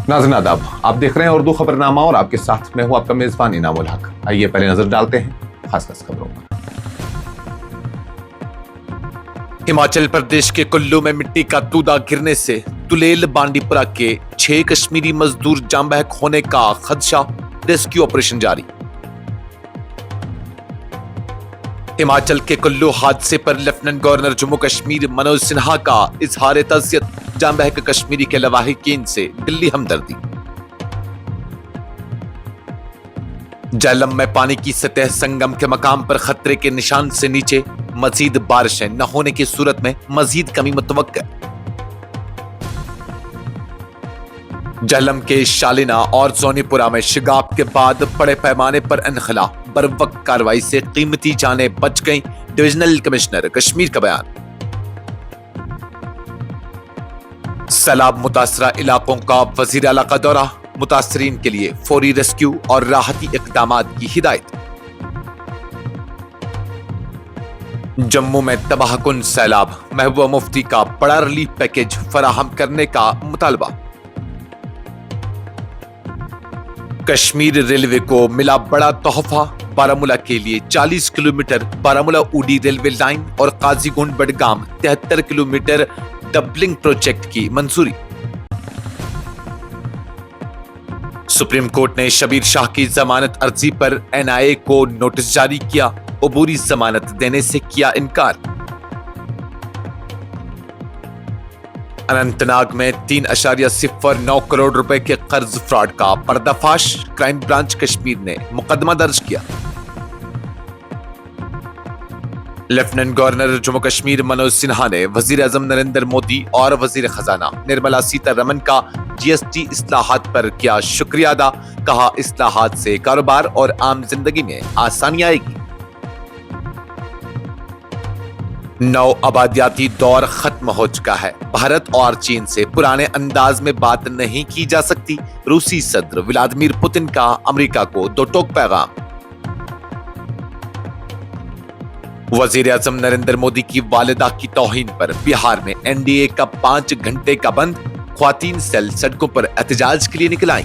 नाज़रीन आदाब, आप देख रहे हैं उर्दू खबरनामा और आपके साथ मैं हूं आपका मेजबान इनामुल हक। आइए पहले नजर डालते हैं खास खबरों पर। हिमाचल प्रदेश के कुल्लू में मिट्टी का तूदा गिरने से तुलेल बांडीपुरा के 6 कश्मीरी मजदूर जान बहक होने का खदशा, रेस्क्यू ऑपरेशन जारी। हिमाचल के कुल्लू हादसे पर लेफ्टिनेंट गवर्नर जम्मू कश्मीर मनोज सिन्हा का इजहार तज़ियत, जान बहक कश्मीरी के लवाहिकीन से दिल्ली हमदर्दी। झेलम में पानी की सतह संगम के मकाम पर खतरे के निशान से नीचे, मजीद बारिशें न होने की सूरत में मजीद कमी मुतवक्किर। झेलम के शालिना और जोनीपुरा में शिगाब के बाद बड़े पैमाने पर इनखला, बरवक्त कार्रवाई से कीमती जानें बच गईं, डिविजनल कमिश्नर कश्मीर का बयान। सैलाब मुतासरा इलाकों का वजीर आला का दौरा, मुतासरीन के लिए फौरी रेस्क्यू और राहती इक़दामात की हिदायत। जम्मू में तबाहकुन सैलाब, महबूबा मुफ्ती का बड़ा रिलीफ पैकेज फराहम करने का मुतालबा। कश्मीर रेलवे को मिला बड़ा तोहफा, बारामूला के लिए 40 किलोमीटर बारामूला उडी रेलवे लाइन और Qazigund Budgam 73 kilometre doubling project की मंजूरी। सुप्रीम कोर्ट ने शबीर शाह की जमानत अर्जी पर एनआईए को नोटिस जारी किया, अबूरी जमानत देने से किया इनकार। अनंतनाग में 3.09 करोड़ रुपए के कर्ज फ्रॉड का पर्दाफाश, क्राइम ब्रांच कश्मीर ने मुकदमा दर्ज किया। लेफ्टिनेंट गवर्नर जम्मू कश्मीर मनोज सिन्हा ने वजीर आजम नरेंद्र मोदी और वजीर खजाना निर्मला सीतारमन का जीएसटी इस्लाहात पर किया शुक्रिया अदा, कहा इस्लाहात से कारोबार और आम जिंदगी में आसानी आएगी। नौ आबादियाती दौर खत्म हो चुका है, भारत और चीन से पुराने अंदाज में बात नहीं की जा सकती, रूसी सदर व्लादिमीर पुतिन का अमेरिका को दो टोक पैगाम। वजीर आजम नरेंद्र मोदी की वालिदा की तौहीन पर बिहार में एनडीए का 5 घंटे का बंद, ख्वातीन सेल सड़कों पर एहतजाज के लिए निकल आई।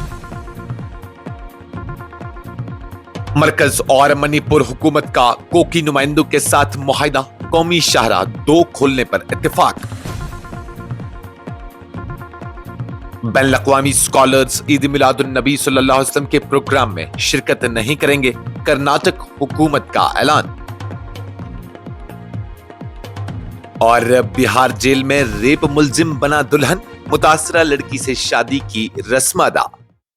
मरकज और मणिपुर हुकूमत का कोकी नुमाइंदों के साथ मुआहिदा, कौमी शाहराह 2 खोलने पर इत्तेफाक। बैनुल अक़वामी स्कॉलर्स ईद मिलादुन नबी सल्लल्लाहु अलैहि वसल्लम के प्रोग्राम में शिरकत नहीं करेंगे, कर्नाटक हुकूमत का ऐलान। और बिहार जेल में रेप मुलजिम बना दुल्हन, मुतासरा लड़की से शादी की रस्म अदा।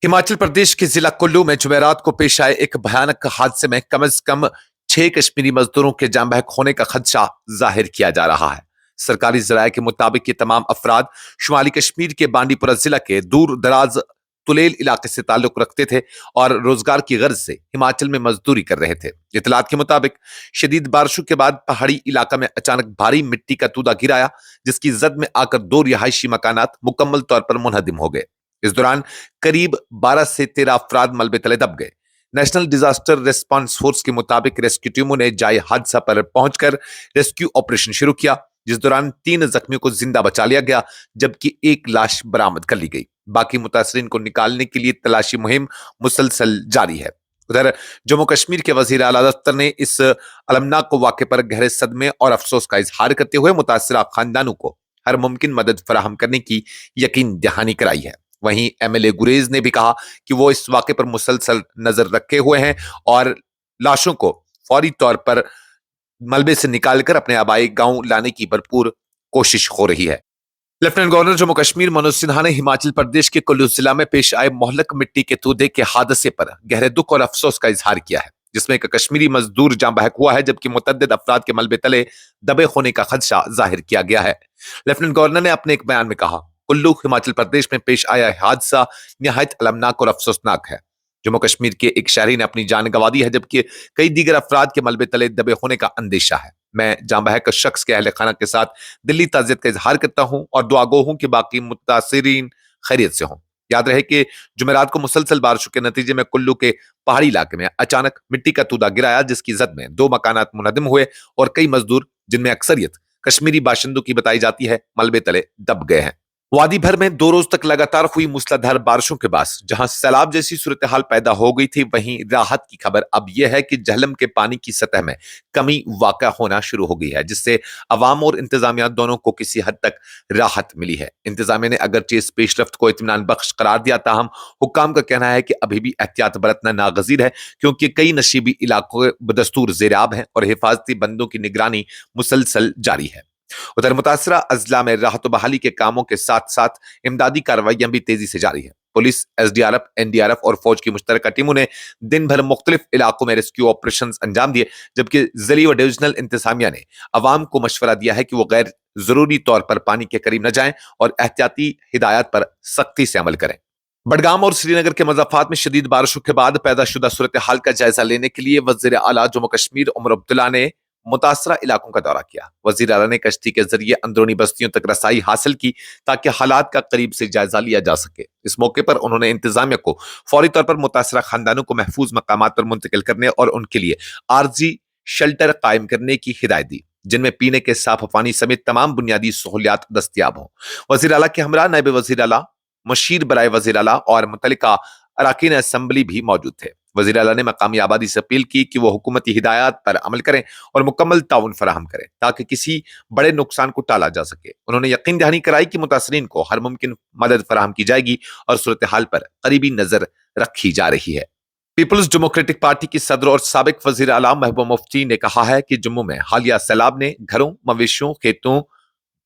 हिमाचल प्रदेश के जिला कुल्लू में जुमेरात को पेश आए एक भयानक हादसे में कम से कम 6 कश्मीरी मजदूरों के जान बहक होने का खदशा जाहिर किया जा रहा है। सरकारी जराये के मुताबिक ये तमाम अफराद शुमाली कश्मीर के बांडीपुरा जिला के दूर दराज तुलेल इलाके से ताल्लुक रखते थे और रोजगार की गर्ज से हिमाचल में मजदूरी कर रहे थे। इतलात के मुताबिक शदीद बारिशों के बाद पहाड़ी इलाका में अचानक भारी मिट्टी का तूदा गिराया, जिसकी जद में आकर 2 रिहायशी मकानात मुकम्मल तौर पर मुनहदिम हो गए। इस दौरान करीब 12 से 13 अफराद मलबे तले दब गए। नेशनल डिजास्टर रिस्पांस फोर्स के मुताबिक रेस्क्यू टीमों ने जाए हादसा पर पहुंचकर रेस्क्यू ऑपरेशन शुरू किया, जिस दौरान 3 जख्मियों को जिंदा बचा लिया गया, जबकि 1 लाश बरामद कर ली गई। बाकी मुतासरीन को निकालने के लिए तलाशी मुहिम मुसलसल जारी है। उधर जम्मू कश्मीर के वजीर आला दफ्तर ने इस अलमनाक वाक़े पर गहरे सदमे और अफसोस का इजहार करते हुए मुतासरा खानदानों को हर मुमकिन मदद फराहम करने की यकीन दहानी कराई है। वहीं एमएलए गुरेज ने भी कहा कि वो इस वाक़े पर मुसलसल नजर रखे हुए हैं और लाशों को फौरी तौर पर मलबे से निकालकर अपने आबाई गांव लाने की भरपूर कोशिश हो रही है। लेफ्टिनेंट गवर्नर जम्मू कश्मीर मनोज सिन्हा ने हिमाचल प्रदेश के कुल्लू जिला में पेश आए मोहलक मिट्टी के तूदे के हादसे पर गहरे दुख और अफसोस का इजहार किया है, जिसमें एक कश्मीरी मजदूर जान बहक हुआ है, जबकि मुतअद्दिद अफराद के मलबे तले दबे होने का खदशा जाहिर किया गया है। लेफ्टिनेंट गवर्नर ने अपने एक बयान में कहा, कुल्लू हिमाचल प्रदेश में पेश आया हादसा निहायत अलमनाक और अफसोसनाक है। जम्मू कश्मीर के एक शहरी ने अपनी जान गंवा दी है, जबकि कई दीगर अफराद के मलबे तले दबे होने का अंदेशा है। मैं जान बहक शख्स के अहले खाना के साथ दिली ताज़ियत का इजहार करता हूं और दुआ गो हूं कि बाकी मुतासिरीन खैरियत से हों। याद रहे कि जुमेरात को मुसलसल बारिशों के नतीजे में कुल्लू के पहाड़ी इलाके में अचानक मिट्टी का तूदा गिराया, जिसकी जद में 2 मकानात मुनहदिम हुए और कई मजदूर, जिनमें अक्सरियत कश्मीरी बाशिंदों की बताई जाती है, मलबे तले दब गए हैं। वादी भर में 2 रोज तक लगातार हुई मूसलाधार बारिशों के बाद जहां सैलाब जैसी सूरत-ए-हाल पैदा हो गई थी, वहीं राहत की खबर अब यह है कि झेलम के पानी की सतह में कमी वाक़ा होना शुरू हो गई है, जिससे अवाम और इंतजामिया दोनों को किसी हद तक राहत मिली है। इंतजामिया ने अगरचे इस पेशरफ्त को इत्मीनान बख्श करार दिया, ताहम हुक्काम का कहना है कि अभी भी एहतियात बरतना नागज़ीर है, क्योंकि कई नशीबी इलाकों बदस्तूर ज़ेर-आब हैं और हिफाजती बंदों की निगरानी मुसलसल जारी है। उधर मुतासरा अजला में राहत बहाली के कामों के साथ साथ इमदादी कार्रवाइयां भी तेजी से जारी है। पुलिस, एसडीआरएफ, एनडीआरएफ और फौज की मुश्तरका टीमों ने दिन भर मुख्तलिफ इलाकों में रेस्क्यू ऑपरेशन अंजाम दिए, जबकि जिली व डिविजनल इंतजामिया ने अवाम को मशवरा दिया है कि वो गैर जरूरी तौर पर पानी के करीब न जाएं और एहतियाती हिदायत पर सख्ती से अमल करें। बडगाम और श्रीनगर के मज़ाफात में शदीद बारिशों के बाद पैदा शुदा सूरत हाल का जायजा लेने के लिए वज़ीर आला जम्मू कश्मीर उमर अब्दुल्ला ने मुतासरा इलाकों का दौरा किया। वज़ीर आला ने कश्ती के जरिए अंदरूनी बस्तियों तक रसाई हासिल की ताकि हालात का करीब से जायजा लिया जा सके। इस मौके पर उन्होंने इंतजामिया को फौरी तौर पर मुतासरा खानदानों को महफूज मकामात पर मुंतकिल करने और उनके लिए आर्जी शेल्टर कायम करने की हिदायत दी, जिनमें पीने के साफ पानी समेत तमाम बुनियादी सहूलियात दस्तियाब हों। वज़ीर आला के हमरा नायब वज़ीर आला, मशीर बराए वज़ीर आला और मुतल्लिका अराकीन असम्बली भी मौजूद थे। वज़ीर आला ने मकामी आबादी से अपील की कि वो हुकूमती हिदायत पर अमल करें और मुकम्मल ताउन फराहम करें ताकि किसी बड़े नुकसान को टाला जा सके। उन्होंने यकीन दहानी कराई कि मुतासरीन को हर मुमकिन मदद फराहम की जाएगी और सूरत हाल पर करीबी नजर रखी जा रही है। पीपल्स डेमोक्रेटिक पार्टी की सदर और साबिक वज़ीर आला महबूबा मुफ्ती ने कहा है कि जम्मू में हालिया सैलाब ने घरों, मवेशियों, खेतों,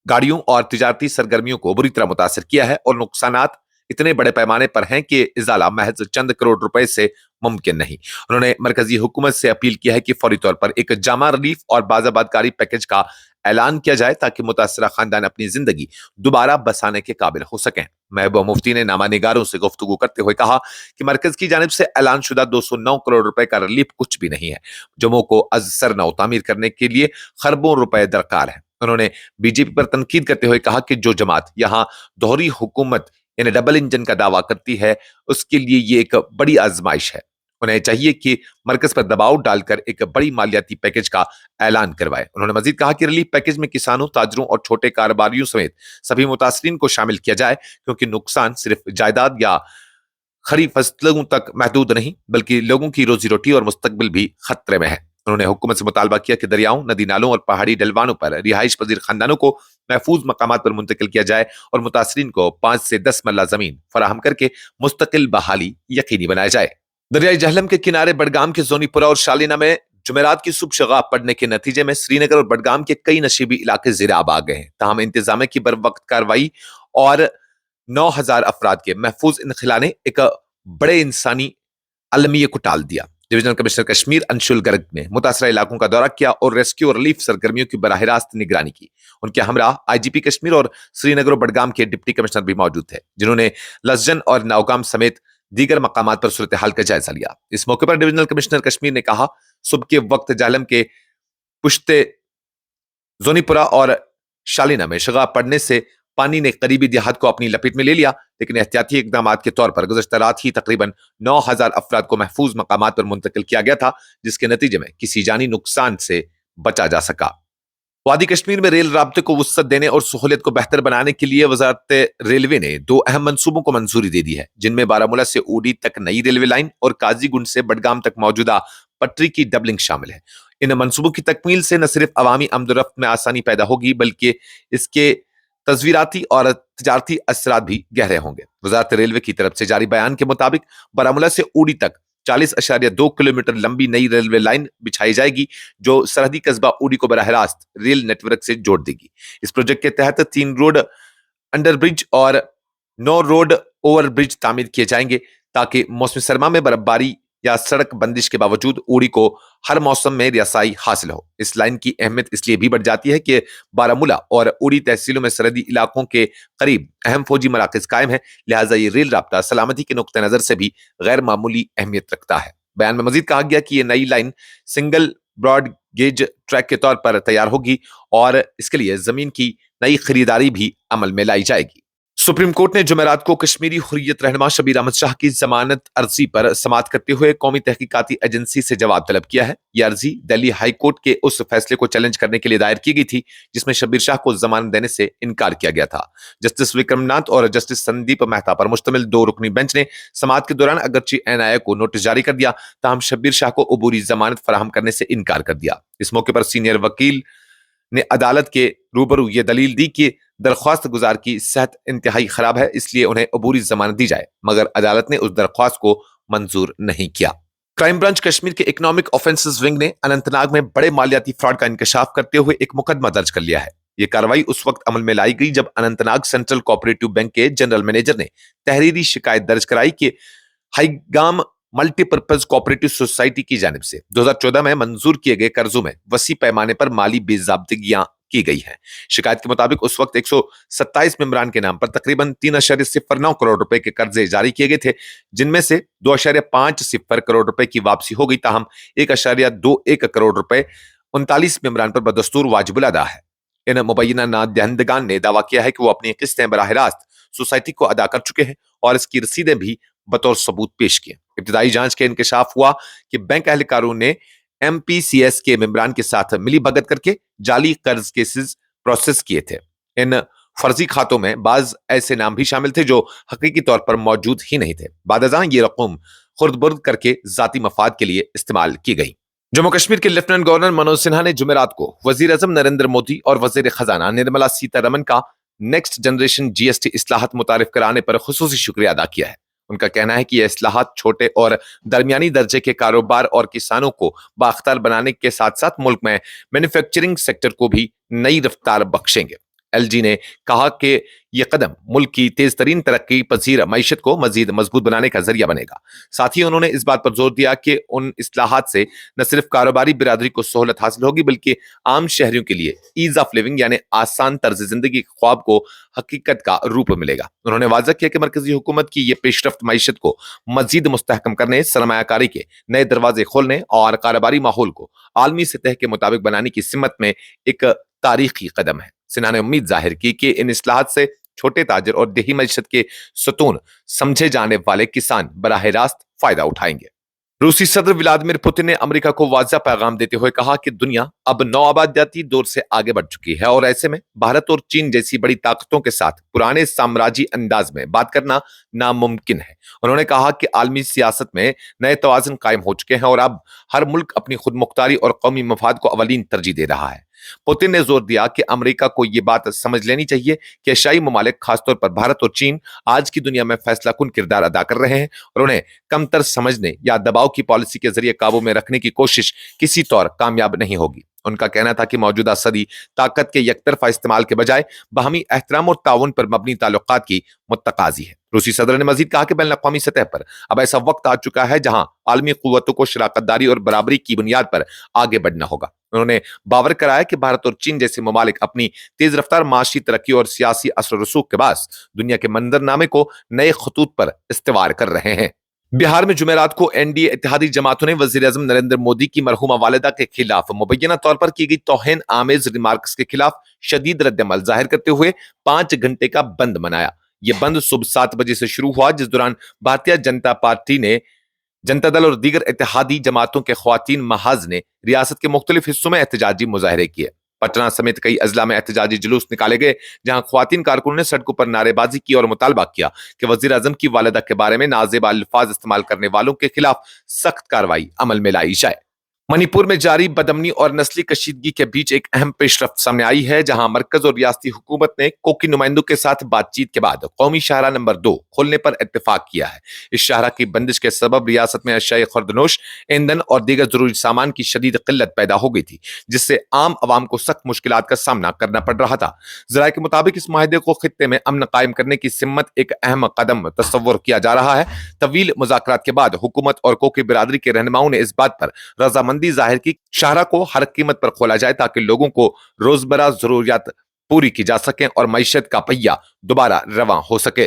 गाड़ियों और तिजारती सरगर्मियों को बुरी तरह मुतासर किया है और नुकसानात इतने बड़े पैमाने पर हैं कि इजाला महज चंद करोड़ रुपए से मुमकिन नहीं। उन्होंने मरकजी हुकूमत से अपील किया है कि फौरी तौर पर एक जामा रिलीफ और बाज़ाबादकारी पैकेज का ऐलान किया जाए ताकि मुतासरा खानदान अपनी जिंदगी दोबारा बसाने के काबिल हो सकें। महबूबा मुफ्ती ने नामा निगारों से गुफ्तगू करते हुए कहा कि मरकज की जानिब से ऐलान शुदा 209 करोड़ रुपए का रिलीफ कुछ भी नहीं है। जम्मू को अजसर नौ तामीर करने के लिए खरबों रुपए दरकार है। उन्होंने बीजेपी पर तनकीद करते हुए कहा कि जो जमात यहां दोहरी हुकूमत यानी डबल इंजन का दावा करती है, उसके लिए ये एक बड़ी आजमाइश है। उन्हें चाहिए कि मरकज पर दबाव डालकर एक बड़ी मालियाती पैकेज का ऐलान करवाए। उन्होंने मजीद कहा कि रिलीफ पैकेज में किसानों, ताजरों और छोटे कारोबारियों समेत सभी मुतासरीन को शामिल किया जाए, क्योंकि नुकसान सिर्फ जायदाद या खरीफ फसलों तक महदूद नहीं बल्कि लोगों की रोजी रोटी और मुस्तकबिल भी खतरे में है। उन्होंने हुकूमत से मुतालबा किया कि दरियाओं, नदी नालों और पहाड़ी डलवानों पर रिहाइश पजीर खानदानों को महफूज मकामात पर मुंतकिल किया जाए और मुतासरीन को 5 से 10 मरला जमीन फराहम करके मुस्तकिल बहाली यकीनी बनाया जाए। दरियाई झेलम के किनारे बडगाम के जोनीपुरा और शालीना में जुमेरात की सुबह शगाब पड़ने के नतीजे में श्रीनगर और बडगाम के कई नशीबी इलाके ज़ेर-आब आ गए हैं। ताहम इंतजामिया की बर वक्त कार्रवाई और 9,000 अफराद के महफूज इनखला ने एक बड़े इंसानी अलमिये को टाल दिया। डिविजनल कमिश्नर कश्मीर अंशुल गर्ग ने मुतासरा इलाकों का दौरा किया और रेस्क्यू और रिलीफ सरगर्मियों की बराह रास्त निगरानी की। उनके हमरा आईजीपी कश्मीर और श्रीनगर और बडगाम के डिप्टी कमिश्नर भी मौजूद थे, जिन्होंने लसजन और नौगाम समेत दीगर मकामात पर सूरत हाल का जायजा लिया। इस मौके पर डिविजनल कमिश्नर कश्मीर ने कहा, सुबह के वक्त झेलम के पुश्ते जोनीपुरा और शालीना में शगाब पड़ने से पानी ने करीबी देहात को अपनी लपेट में ले लिया, लेकिन एहतियाती इकदाम के तौर पर गुज़श्ता रात ही तकरीबन 9,000 अफराद को महफूज मकामात पर मुंतकिल किया गया था, जिसके नतीजे में किसी जानी नुकसान से बचा जा सका। वादी कश्मीर में रेल राब्ते को वुसअत देने और सहूलियत को बेहतर बनाने के लिए वजारत रेलवे ने 2 अहम मंसूबों को मंजूरी दे दी है, जिनमें बारामूला से ऊडी तक नई रेलवे लाइन और काजीगुंड से बडगाम तक मौजूदा पटरी की डबलिंग शामिल है। इन मंसूबों की तकमील से न सिर्फ अवामी आमदोरफ्त में आसानी पैदा होगी, बल्कि इसके तस्वीराती और तजारती असरात भी गहरे होंगे। वजारत रेलवे की तरफ से जारी बयान के मुताबिक बारामूला से ऊडी तक 40.2 किलोमीटर लंबी नई रेलवे लाइन बिछाई जाएगी, जो सरहदी कस्बा ऊडी को बराह रास्त रेल नेटवर्क से जोड़ देगी। इस प्रोजेक्ट के तहत 3 रोड अंडरब्रिज और 9 रोड ओवरब्रिज तामीर किए जाएंगे, ताकि मौसम सरमा में बर्फबारी या सड़क बंदिश के बावजूद ऊडी को हर मौसम में रसाई हासिल हो। इस लाइन की अहमियत इसलिए भी बढ़ जाती है कि बारामूला और ऊडी तहसीलों में सरहदी इलाकों के करीब अहम फौजी मराकज कायम है, लिहाजा ये रेल राब्ता सलामती के नुक्ते नजर से भी गैर मामूली अहमियत रखता है। बयान में मजीद कहा गया कि यह नई line single broad gauge track के तौर पर तैयार होगी और इसके लिए जमीन की नई खरीदारी भी अमल में लाई जाएगी। सुप्रीम कोर्ट ने जुमेरात को कश्मीरी हुर्रियत रहनुमा शबीर अहमद शाह की जमानत अर्जी पर समाअत करते हुए कौमी तहकीकाती एजेंसी से जवाब तलब किया है। यह अर्जी दिल्ली हाई कोर्ट के उस फैसले को चैलेंज करने के लिए दायर की गई थी जिसमें शबीर शाह को जमानत देने से इनकार किया गया था। जस्टिस विक्रमनाथ और जस्टिस संदीप मेहता पर मुश्तमिल 2 रुकनी बेंच ने समाअत के दौरान अगरचे एनआईए को नोटिस जारी कर दिया, ताहम शबीर शाह को अबूरी जमानत फराहम करने से इनकार कर दिया। इस मौके पर सीनियर वकील ने अदालत के रूबरू ये दलील दी कि दरख्वास्त गुजार की सेहत इंतहाई खराब है, इसलिए उन्हें अबूरी जमानत दी जाए, मगर अदालत ने उस दरख्वास्त को मंजूर नहीं किया। क्राइम ब्रांच कश्मीर के इकोनॉमिक ऑफेंसेस विंग ने अनंतनाग में बड़े मालियाती फ्रॉड का इंकशाफ करते हुए एक मुकदमा दर्ज कर लिया है। यह कार्रवाई उस वक्त अमल में लाई गई जब अनंतनाग सेंट्रल कोऑपरेटिव बैंक के जनरल मैनेजर ने तहरीरी शिकायत दर्ज कराई कि हाईगाम मल्टीपर्पज कोऑपरेटिव सोसाइटी की जानिब से 2014 में मंजूर किए गए कर्जों में वसी पैमाने पर माली बेज़ाब्तियां की गई हैं। शिकायत के मुताबिक उस वक्त 127 मेंबरान के नाम पर तकरीबन 3.09 करोड़ रुपए के कर्जे जारी किए गए थे, जिनमें से 2.50 करोड़ रुपए की वापसी हो गई, ताहम 1.21 करोड़ रुपए 39 मेंबरान पर बदस्तूर वाजिबुल अदा है। इन मुबैना नादहिंदगान ने दावा किया है कि वो अपनी किस्तें बराह रास्त सोसाइटी को अदा कर चुके हैं और इसकी रसीदें भी बतौर सबूत पेश किए। इब्तिदाई जांच के इंकशाफ हुआ कि बैंक एहलकारों ने एमपीसीएस के मेंबरान के साथ मिली भगत करके जाली कर्ज केसेस प्रोसेस किए थे। इन फर्जी खातों में बाज ऐसे नाम भी शामिल थे जो हकीकी तौर पर मौजूद ही नहीं थे। बादजां ये रकम खुर्द-बुर्द करके जाती मफाद के लिए इस्तेमाल की गई। जम्मू कश्मीर के लेफ्टिनेंट गवर्नर मनोज सिन्हा ने जुमेरात को वजीर आजम नरेंद्र मोदी और वजीर खजाना निर्मला सीतारमन का नेक्स्ट जनरेशन जीएसटी इस्लाहत मुतारिफ कराने पर खुसूसी शुक्रिया अदा किया है। उनका कहना है कि यह इस्लाहत छोटे और दरमियानी दर्जे के कारोबार और किसानों को बाख्तार बनाने के साथ साथ मुल्क में मैन्युफैक्चरिंग सेक्टर को भी नई रफ्तार बख्शेंगे। एलजी ने कहा कि यह कदम मुल्क की तेज तरीन तरक्की पजीर मईशत को मजीद मजबूत बनाने का जरिया बनेगा। साथ ही उन्होंने इस बात पर जोर दिया कि उन इस्लाहात से न सिर्फ कारोबारी बिरादरी को सहूलत हासिल होगी बल्कि आम शहरियों के लिए ईज ऑफ लिविंग यानी आसान तर्ज जिंदगी के ख्वाब को हकीकत का रूप मिलेगा। उन्होंने वाज़ह किया कि मरकजी हुकूमत की यह पेशरफ्त मईशत को मजीद मुस्तहकम करने, सरमायाकारी के नए दरवाजे खोलने और कारोबारी माहौल को आलमी सतह के मुताबिक बनाने की सिमत में एक तारीखी कदम है। सिन्हा ने उम्मीद जाहिर की कि इन इस्लाहात से छोटे ताजर और देही मईशत के सतून समझे जाने वाले किसान बराह रास्त फायदा उठाएंगे। रूसी सदर व्लादिमीर पुतिन ने अमेरिका को वाज़ा पैगाम देते हुए कहा कि दुनिया अब नौआबादियाती दौर से आगे बढ़ चुकी है और ऐसे में भारत और चीन जैसी बड़ी ताकतों के साथ पुराने साम्राज्य अंदाज में बात करना नामुमकिन है। उन्होंने कहा कि आलमी सियासत में नए तवाज़ुन कायम हो चुके हैं और अब हर मुल्क अपनी खुद मुख्तारी और कौमी मफाद को अवलीन तरजीह दे रहा है। पुतिन ने जोर दिया कि अमेरिका को यह बात समझ लेनी चाहिए कि एशियाई ममालिक खासतौर पर भारत और चीन आज की दुनिया में फैसला कुन किरदार अदा कर रहे हैं और उन्हें कमतर समझने या दबाव की पॉलिसी के जरिए काबू में रखने की कोशिश किसी तौर कामयाब नहीं होगी। उनका कहना था कि मौजूदा सदी ताकत के यकतरफा इस्तेमाल के बजाय बाहमी एहतराम और ताउन पर मबनी ताल्लुकात की मुत्तकाजी है। रूसी सदर ने मजीद कहा कि बैन अक़वामी सतह पर अब ऐसा वक्त आ चुका है जहां आलमी कुव्वतों को शराकतदारी और बराबरी की बुनियाद पर आगे बढ़ना होगा। उन्होंने बावर कराया कि भारत और चीन जैसे ममालिक अपनी तेज रफ्तार माशी तरक्की और सियासी असर रसूख के बाद दुनिया के मंजरनामे को नए खतूत पर इस्तेवार कर रहे हैं। बिहार में जुमेरात को एनडीए इत्तेहादी जमातों ने वजीर आजम नरेंद्र मोदी की मरहुमा वालिदा के खिलाफ मुबैना तौर पर की गई तौहीन आमेज रिमार्क्स के खिलाफ शदीद रद्दअमल जाहिर करते हुए 5 घंटे का बंद मनाया। यह बंद सुबह 7 बजे से शुरू हुआ, जिस दौरान भारतीय जनता पार्टी ने जनता दल और दीगर इत्तेहादी जमातों के ख्वातीन महाज ने रियासत के मुख्तलिफ हिस्सों में एहतजाजी मुजाहरे किए। पटना समेत कई अजला में एहतजाजी जुलूस निकाले गए, जहां ख्वातीन कारकुनों ने सड़कों पर नारेबाजी की और मुतालबा किया कि वजीर आजम की वालिदा के बारे में नाजेब अल्फाज इस्तेमाल करने वालों के खिलाफ सख्त कार्रवाई अमल में लाई जाए। मणिपुर में जारी बदअमनी और नस्ली कशीदगी के बीच एक अहम पेशरफ्त सामने आई है, जहां मरकज और रियासती हुकूमत ने कोकी नुमाइंदों के साथ बातचीत के बाद कौमी शाहरा नंबर 2 खोलने पर इत्तेफाक किया है। इस शाहरा की बंदिश के सबब रियासत में अशियाए खुर्दनोश, ईंधन और दीगर जरूरी सामान की शदीद किल्लत पैदा हो गई थी, जिससे आम आवाम को सख्त मुश्किलात का सामना करना पड़ रहा था। जराये के मुताबिक इस माहिदे को खित्ते में अमन कायम करने की सिम्मत एक अहम कदम तस्वुर किया जा रहा है। तवील मुज़ाकरात के बाद हुकूमत और कोकी बिरादरी के रहनुमाओं ने इस बात पर रजामंदी जाहिर की शाहरा को हर कीमत पर खोला जाए ताकि लोगों को रोजमर्रा जरूरियात पूरी की जा सकें और मईशत का पहिया दोबारा रवां हो सके।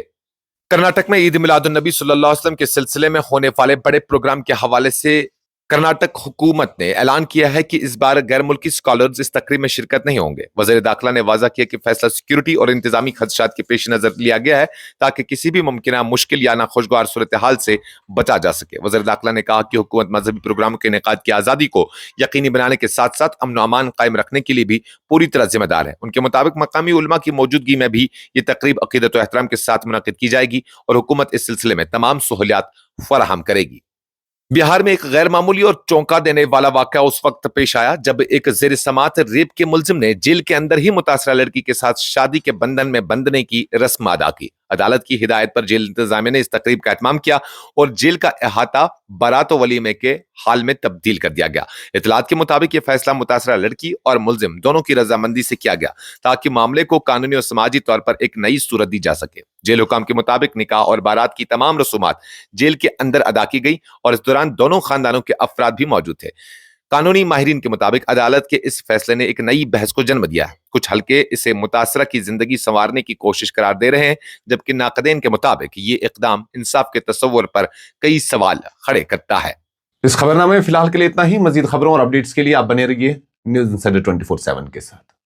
कर्नाटक में ईद मिलादुन नबी सल्लल्लाहु अलैहि वसल्लम के सिलसिले में होने वाले बड़े प्रोग्राम के हवाले से कर्नाटक हुकूमत ने ऐलान किया है कि इस बार गैर मुल्की स्कॉलर्स इस तकरीब में शिरकत नहीं होंगे। वज़ीर दाखिला ने वाज़ा किया कि फैसला सिक्योरिटी और इंतजामी खदशात के पेश नजर लिया गया है ताकि किसी भी मुमकिन मुश्किल या नाखुशगवार सूरत हाल से बचा जा सके। वज़ीर दाखिला ने कहा कि हुकूमत मजहबी प्रोग्रामों के इनेकाद की आज़ादी को यकीनी बनाने के साथ साथ अमन अमान कायम रखने के लिए भी पूरी तरह जिम्मेदार है। उनके मुताबिक मकामी उलमा की मौजूदगी में भी ये तकरीब अकीदत व एहतराम के साथ मुनक़िद की जाएगी और हुकूमत इस सिलसिले में तमाम सहूलियात फराहम करेगी। बिहार में एक गैर मामूली और चौंका देने वाला वाकया उस वक्त पेश आया जब एक जेर समात रेप के मुलजिम ने जेल के अंदर ही मुतासरा लड़की के साथ शादी के बंधन में बंधने की रस्म अदा की। अदालत की हिदायत पर जेल इंतजामिया ने इस तकरीब का एहतमाम किया और जेल का अहाता बारात वलीमे के हाल में तब्दील कर दिया गया। इतलात के मुताबिक ये फैसला मुतासरा लड़की और मुलजिम दोनों की रजामंदी से किया गया ताकि मामले को कानूनी और समाजी तौर पर एक नई सूरत दी जा सके। जेल हुकाम के मुताबिक निकाह और बारात की तमाम रसूमात जेल के अंदर अदा की गई और इस दौरान दोनों खानदानों के अफराद भी मौजूद थे। कानूनी माहिरीन के मुताबिक अदालत के इस फैसले ने एक नई बहस को जन्म दिया है। कुछ हल्के इसे मुतासरा की जिंदगी संवारने की कोशिश करार दे रहे हैं, जबकि नाकदेन के मुताबिक ये इकदाम इंसाफ के तसव्वुर पर कई सवाल खड़े करता है। इस खबरनामे में फिलहाल के लिए इतना ही। मजीद खबरों और अपडेट्स के लिए आप बने रहिए न्यूज़ इंसाइडर 24/7 के साथ।